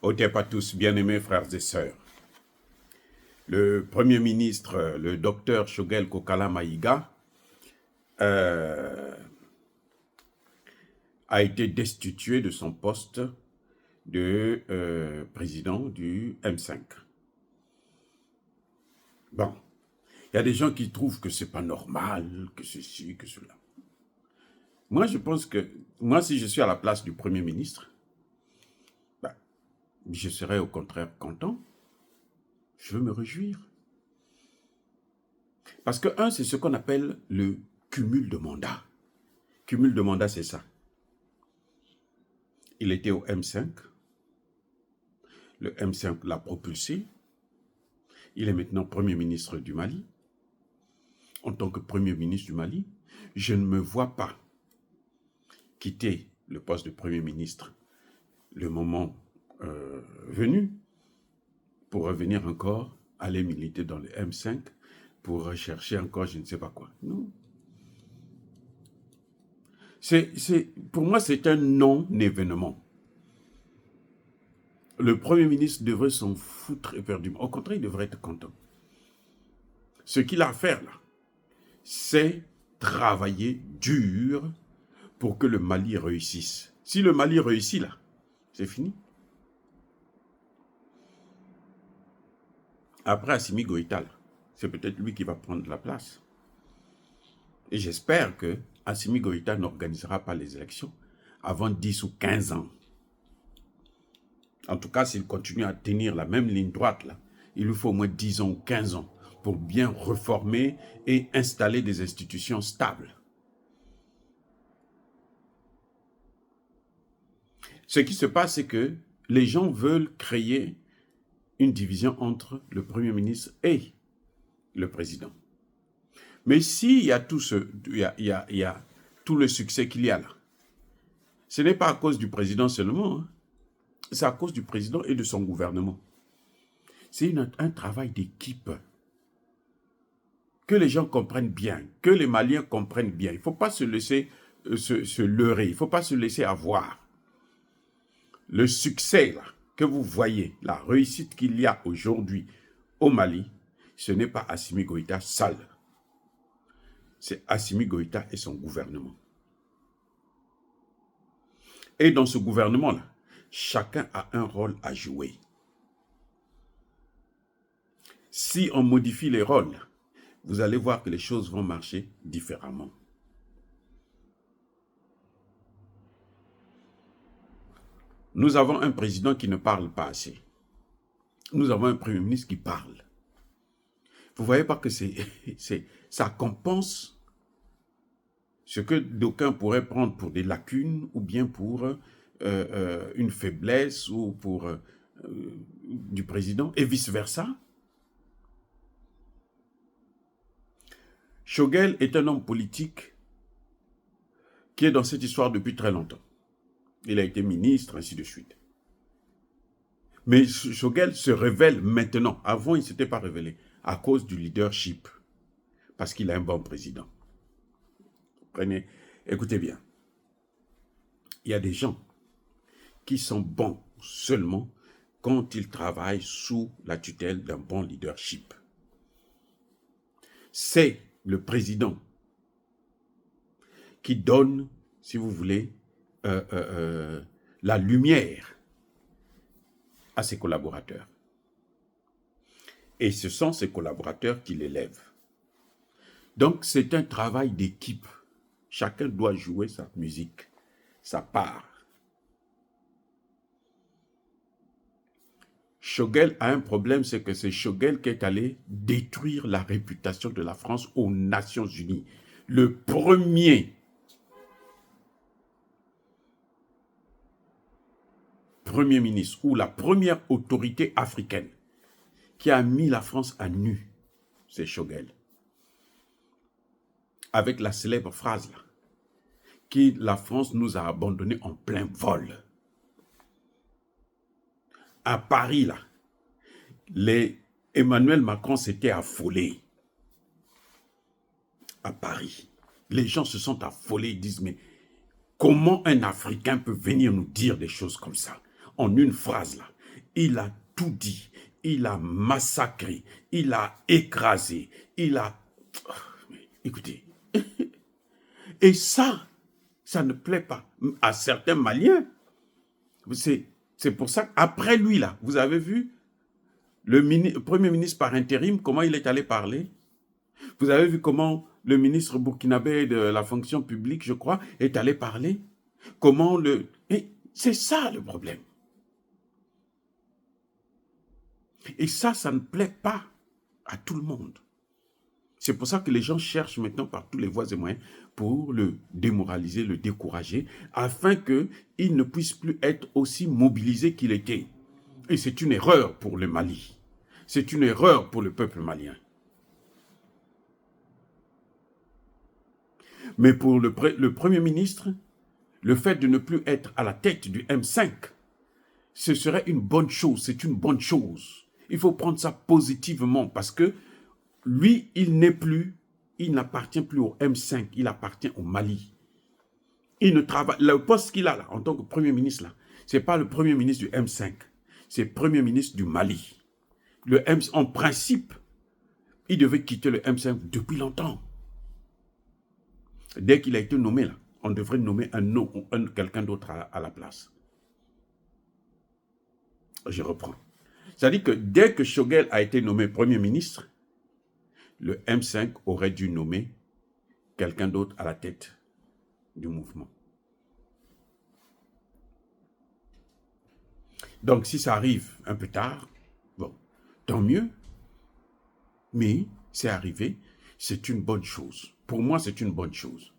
Otep à tous, bien-aimés frères et sœurs. Le Premier ministre, le docteur Choguel Kokala Maïga, a été destitué de son poste de président du M5. Bon, il y a des gens qui trouvent que c'est pas normal, que ceci, que cela. Moi, je pense que, moi, si je suis à la place du Premier ministre, ben, je serais au contraire content. Je veux me réjouir. Parce que, un, c'est ce qu'on appelle le cumul de mandats. Cumul de mandats, c'est ça. Il était au M5. Le M5 l'a propulsé. Il est maintenant Premier ministre du Mali. En tant que Premier ministre du Mali, je ne me vois pas quitter le poste de Premier ministre le moment venu pour revenir encore, aller militer dans le M5 pour rechercher encore je ne sais pas quoi. Non. Pour moi, c'est un non-événement. Le Premier ministre devrait s'en foutre éperdument. Au contraire, il devrait être content. Ce qu'il a à faire là, c'est travailler dur pour que le Mali réussisse. Si le Mali réussit là, c'est fini. Après Assimi Goïta, c'est peut-être lui qui va prendre la place. Et j'espère que Assimi Goïta n'organisera pas les élections avant 10 ou 15 ans. En tout cas, s'il continue à tenir la même ligne droite, là, il lui faut au moins 10 ans ou 15 ans pour bien reformer et installer des institutions stables. Ce qui se passe, c'est que les gens veulent créer une division entre le Premier ministre et le président. Mais s'il y a tout tout le succès qu'il y a là, ce n'est pas à cause du président seulement, hein. C'est à cause du président et de son gouvernement. C'est un travail d'équipe. Que les gens comprennent bien, que les Maliens comprennent bien. Il ne faut pas se laisser se leurrer, il ne faut pas se laisser avoir. Le succès là, que vous voyez, la réussite qu'il y a aujourd'hui au Mali, ce n'est pas Assimi Goïta seul. C'est Assimi Goïta et son gouvernement. Et dans ce gouvernement-là, chacun a un rôle à jouer. Si on modifie les rôles, vous allez voir que les choses vont marcher différemment. Nous avons un président qui ne parle pas assez. Nous avons un Premier ministre qui parle. Vous ne voyez pas que ça compense ce que d'aucuns pourraient prendre pour des lacunes ou bien pour une faiblesse ou pour du président et vice-versa. Choguel est un homme politique qui est dans cette histoire depuis très longtemps. Il a été ministre, ainsi de suite. Mais Choguel se révèle maintenant. Avant, il ne s'était pas révélé à cause du leadership. Parce qu'il a un bon président. Prenez, écoutez bien. Il y a des gens qui sont bons seulement quand ils travaillent sous la tutelle d'un bon leadership. C'est le président qui donne, si vous voulez, la lumière à ses collaborateurs. Et ce sont ses collaborateurs qui l'élèvent. Donc, c'est un travail d'équipe. Chacun doit jouer sa musique, sa part. Choguel a un problème, c'est que c'est Choguel qui est allé détruire la réputation de la France aux Nations Unies. Le premier Premier ministre ou la première autorité africaine qui a mis la France à nu, c'est Choguel. Avec la célèbre phrase là, que la France nous a abandonnés en plein vol. À Paris là, Emmanuel Macron s'était affolé. À Paris, les gens se sont affolés, ils disent mais comment un Africain peut venir nous dire des choses comme ça en une phrase là? il a tout dit, il a massacré, il a écrasé, il a... Écoutez, et ça ne plaît pas à certains Maliens. C'est pour ça qu'après lui, là, vous avez vu le Premier ministre par intérim, comment il est allé parler. Vous avez vu comment le ministre burkinabé de la fonction publique, je crois, est allé parler. Comment le... Et c'est ça le problème. Et ça ne plaît pas à tout le monde. C'est pour ça que les gens cherchent maintenant par tous les voies et moyens pour le démoraliser, le décourager, afin qu'il ne puisse plus être aussi mobilisé qu'il était. Et c'est une erreur pour le Mali. C'est une erreur pour le peuple malien. Mais pour le Premier ministre, le fait de ne plus être à la tête du M5, ce serait une bonne chose, c'est une bonne chose. Il faut prendre ça positivement parce que lui, il n'appartient plus au M5, il appartient au Mali. Il ne travaille, le poste qu'il a là, en tant que Premier ministre, là, ce n'est pas le Premier ministre du M5, c'est le Premier ministre du Mali. En principe, il devait quitter le M5 depuis longtemps. Dès qu'il a été nommé là, on devrait nommer quelqu'un d'autre à la place. Je reprends. C'est-à-dire que dès que Choguel a été nommé Premier ministre, le M5 aurait dû nommer quelqu'un d'autre à la tête du mouvement. Donc, si ça arrive un peu tard, bon, tant mieux. Mais c'est arrivé, c'est une bonne chose. Pour moi, c'est une bonne chose.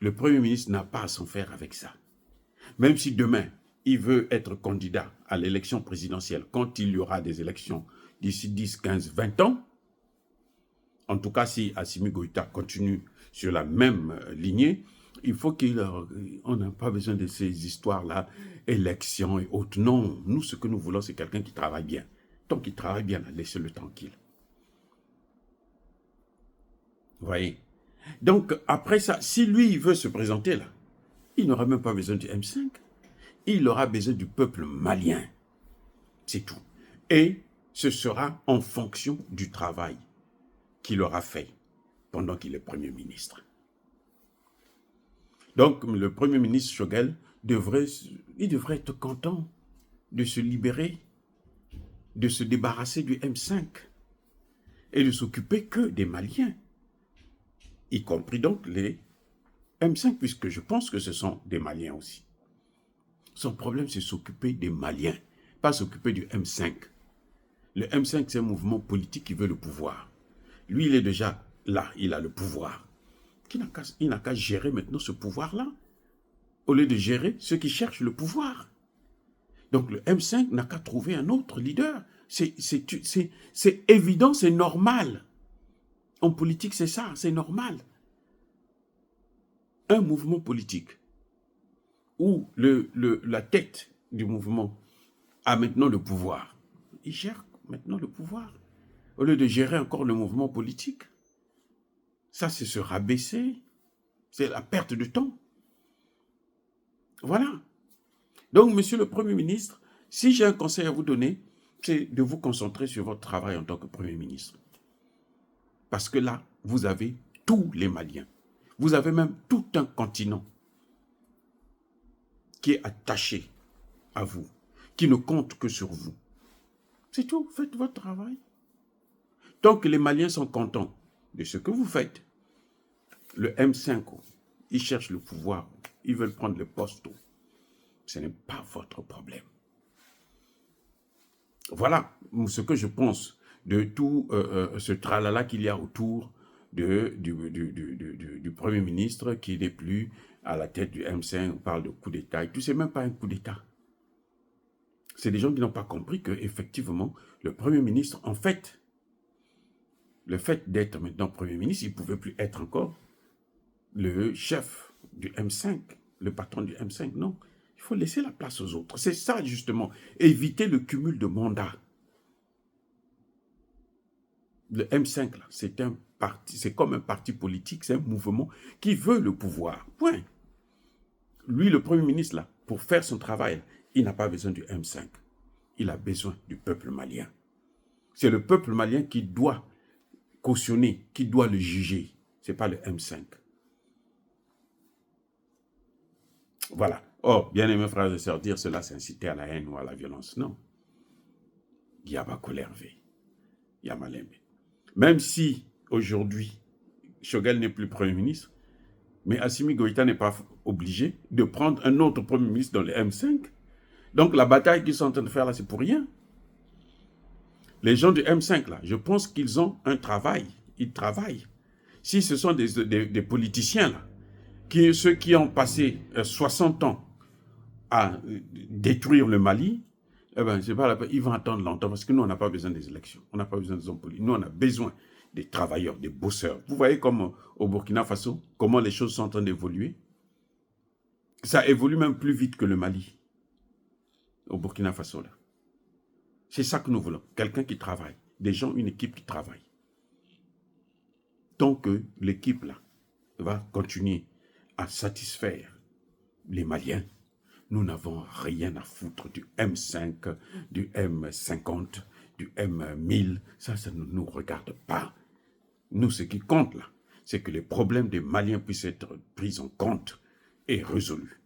Le Premier ministre n'a pas à s'en faire avec ça. Même si demain, il veut être candidat à l'élection présidentielle, quand il y aura des élections d'ici 10, 15, 20 ans, en tout cas, si Assimi Goïta continue sur la même lignée, il faut on n'a pas besoin de ces histoires-là, élections et autres. Non, nous, ce que nous voulons, c'est quelqu'un qui travaille bien. Tant qu'il travaille bien, laissez-le tranquille. Vous voyez? Donc, après ça, si lui, il veut se présenter là, il n'aura même pas besoin du M5. Il aura besoin du peuple malien. C'est tout. Et ce sera en fonction du travail qu'il aura fait pendant qu'il est Premier ministre. Donc, le Premier ministre Choguel devrait être content de se libérer, de se débarrasser du M5 et de s'occuper que des Maliens, y compris donc les M5, puisque je pense que ce sont des Maliens aussi. Son problème, c'est s'occuper des Maliens, pas s'occuper du M5. Le M5, c'est un mouvement politique qui veut le pouvoir. Lui, il est déjà là, il a le pouvoir. Il n'a qu'à gérer maintenant ce pouvoir-là, au lieu de gérer ceux qui cherchent le pouvoir. Donc le M5 n'a qu'à trouver un autre leader. C'est évident, c'est normal. En politique, c'est ça, c'est normal. Un mouvement politique où la tête du mouvement a maintenant le pouvoir, il gère maintenant le pouvoir, au lieu de gérer encore le mouvement politique. Ça, c'est se rabaisser, c'est la perte de temps. Voilà. Donc, monsieur le Premier ministre, si j'ai un conseil à vous donner, c'est de vous concentrer sur votre travail en tant que Premier ministre. Parce que là, vous avez tous les Maliens. Vous avez même tout un continent qui est attaché à vous, qui ne compte que sur vous. C'est tout, faites votre travail. Tant que les Maliens sont contents de ce que vous faites, le M5, ils cherchent le pouvoir, ils veulent prendre le poste. Ce n'est pas votre problème. Voilà ce que je pense de tout ce tralala qu'il y a autour du Premier ministre qui n'est plus à la tête du M5. On parle de coup d'État et tout. C'est même pas un coup d'État. C'est des gens qui n'ont pas compris qu'effectivement, le Premier ministre, en fait, le fait d'être maintenant Premier ministre, il ne pouvait plus être encore le chef du M5, le patron du M5. Non, il faut laisser la place aux autres. C'est ça, justement, éviter le cumul de mandats. Le M5, là, c'est comme un parti politique, c'est un mouvement qui veut le pouvoir. Point. Lui, le Premier ministre, là, pour faire son travail, il n'a pas besoin du M5. il a besoin du peuple malien. C'est le peuple malien qui doit cautionner, qui doit le juger. Ce n'est pas le M5. Voilà. Oh, bien aimés frères et sœurs, dire cela, c'est inciter à la haine ou à la violence. Non. Il y a Bakolervé. Il y a Malembe. Même si, aujourd'hui, Choguel n'est plus Premier ministre, mais Assimi Goïta n'est pas obligé de prendre un autre Premier ministre dans le M5. Donc la bataille qu'ils sont en train de faire là, c'est pour rien. Les gens du M5 là, je pense qu'ils ont un travail. Ils travaillent. Si ce sont des politiciens là, ceux qui ont passé 60 ans à détruire le Mali, eh ben, c'est pas la peine. Ils vont attendre longtemps parce que nous, on n'a pas besoin des élections. On n'a pas besoin des hommes politiques. Nous, on a besoin des travailleurs, des bosseurs. Vous voyez comme au Burkina Faso, comment les choses sont en train d'évoluer. Ça évolue même plus vite que le Mali, au Burkina Faso. Là. C'est ça que nous voulons. Quelqu'un qui travaille. Des gens, une équipe qui travaille. Tant que l'équipe là va continuer à satisfaire les Maliens, nous n'avons rien à foutre du M5, du M50, du M1000. Ça ne nous regarde pas. Nous, ce qui compte là, c'est que les problèmes des Maliens puissent être pris en compte et résolus.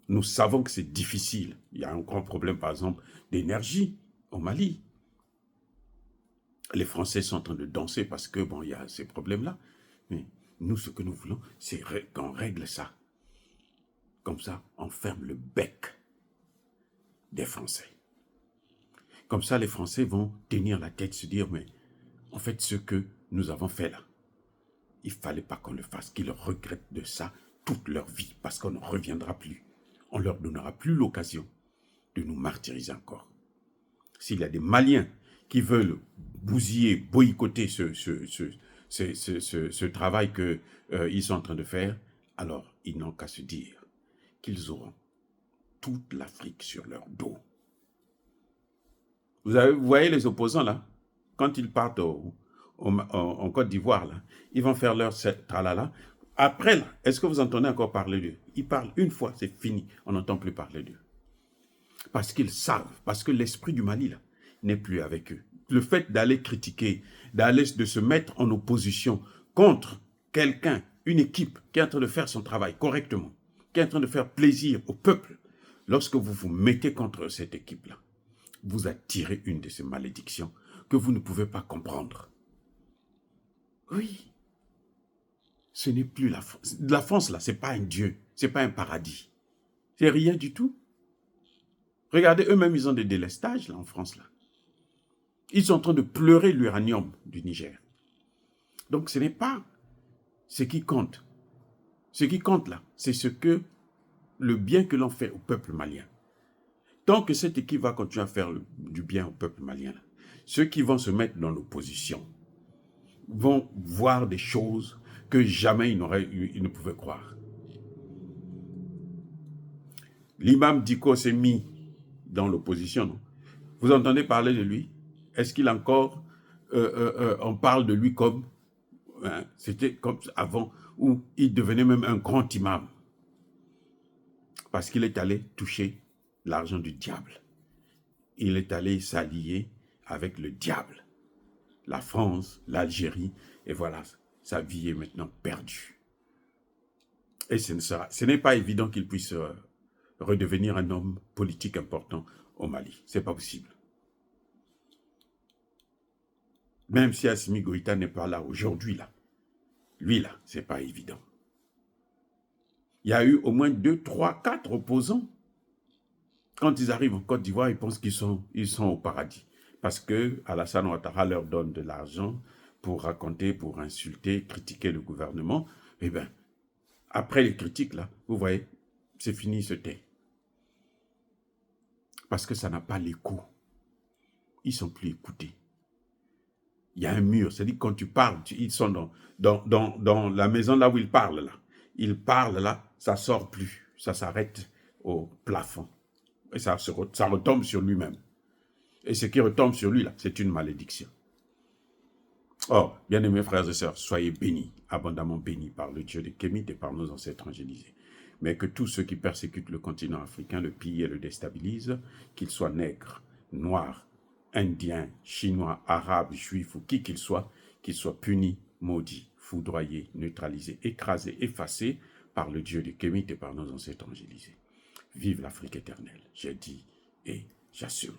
Nous savons que c'est difficile. Il y a un grand problème, par exemple, d'énergie au Mali. Les Français sont en train de danser parce que, bon, il y a ces problèmes-là. Mais nous, ce que nous voulons, c'est qu'on règle ça. Comme ça, on ferme le bec des Français. Comme ça, les Français vont tenir la tête, se dire, mais en fait, ce que nous avons fait là, il ne fallait pas qu'on le fasse, qu'ils regrettent de ça toute leur vie, parce qu'on ne reviendra plus. On ne leur donnera plus l'occasion de nous martyriser encore. S'il y a des Maliens qui veulent bousiller, boycotter ce travail qu'ils sont en train de faire, alors ils n'ont qu'à se dire qu'ils auront toute l'Afrique sur leur dos. Vous voyez les opposants là, quand ils partent en Côte d'Ivoire, là, ils vont faire leur tralala. Après, là, est-ce que vous entendez encore parler d'eux? Ils parlent une fois, c'est fini, on n'entend plus parler d'eux. Parce qu'ils savent, parce que l'esprit du Mali là n'est plus avec eux. Le fait d'aller critiquer, de se mettre en opposition contre quelqu'un, une équipe qui est en train de faire son travail correctement, qui est en train de faire plaisir au peuple, lorsque vous vous mettez contre cette équipe-là, vous attirez une de ces malédictions que vous ne pouvez pas comprendre. Oui. Ce n'est plus la France. La France, là, ce n'est pas un Dieu. Ce n'est pas un paradis. C'est rien du tout. Regardez, eux-mêmes, ils ont des délestages, là, en France, là. Ils sont en train de pleurer l'uranium du Niger. Donc, ce n'est pas ce qui compte. Ce qui compte, là, c'est le bien que l'on fait au peuple malien. Tant que cette équipe va continuer à faire du bien au peuple malien, là, ceux qui vont se mettre dans l'opposition vont voir des choses que jamais ils ne pouvaient croire. L'imam Diko s'est mis dans l'opposition, non? Vous entendez parler de lui? Est-ce qu'il encore... on parle de lui comme... Hein, c'était comme avant, où il devenait même un grand imam. Parce qu'il est allé toucher l'argent du diable. Il est allé s'allier avec le diable. La France, l'Algérie, et voilà, sa vie est maintenant perdue. Et ce n'est pas évident qu'il puisse redevenir un homme politique important au Mali. Ce n'est pas possible. Même si Assimi Goïta n'est pas là aujourd'hui, là, lui, là, ce n'est pas évident. Il y a eu au moins 2, 3, 4 opposants. Quand ils arrivent en Côte d'Ivoire, ils pensent qu'ils sont au paradis. Parce que Alassane Ouattara leur donne de l'argent pour raconter, pour insulter, critiquer le gouvernement. Eh bien, après les critiques, là, vous voyez, c'est fini, ce thé. Parce que ça n'a pas l'écho. Ils ne sont plus écoutés. Il y a un mur. C'est-à-dire quand tu parles, ils sont dans la maison là où ils parlent. Là. Ils parlent là, ça ne sort plus. Ça s'arrête au plafond. Et ça retombe sur lui-même. Et ce qui retombe sur lui, là, c'est une malédiction. Or, bien-aimés frères et sœurs, soyez bénis, abondamment bénis par le Dieu de Kémite et par nos ancêtres angélisés. Mais que tous ceux qui persécutent le continent africain, le pillent et le déstabilisent, qu'ils soient nègres, noir, indien, chinois, arabe, juif ou qui qu'il soit puni, maudit, foudroyé, neutralisé, écrasé, effacé par le Dieu de Kémit et par nos ancêtres angélisés. Vive l'Afrique éternelle, j'ai dit et j'assume.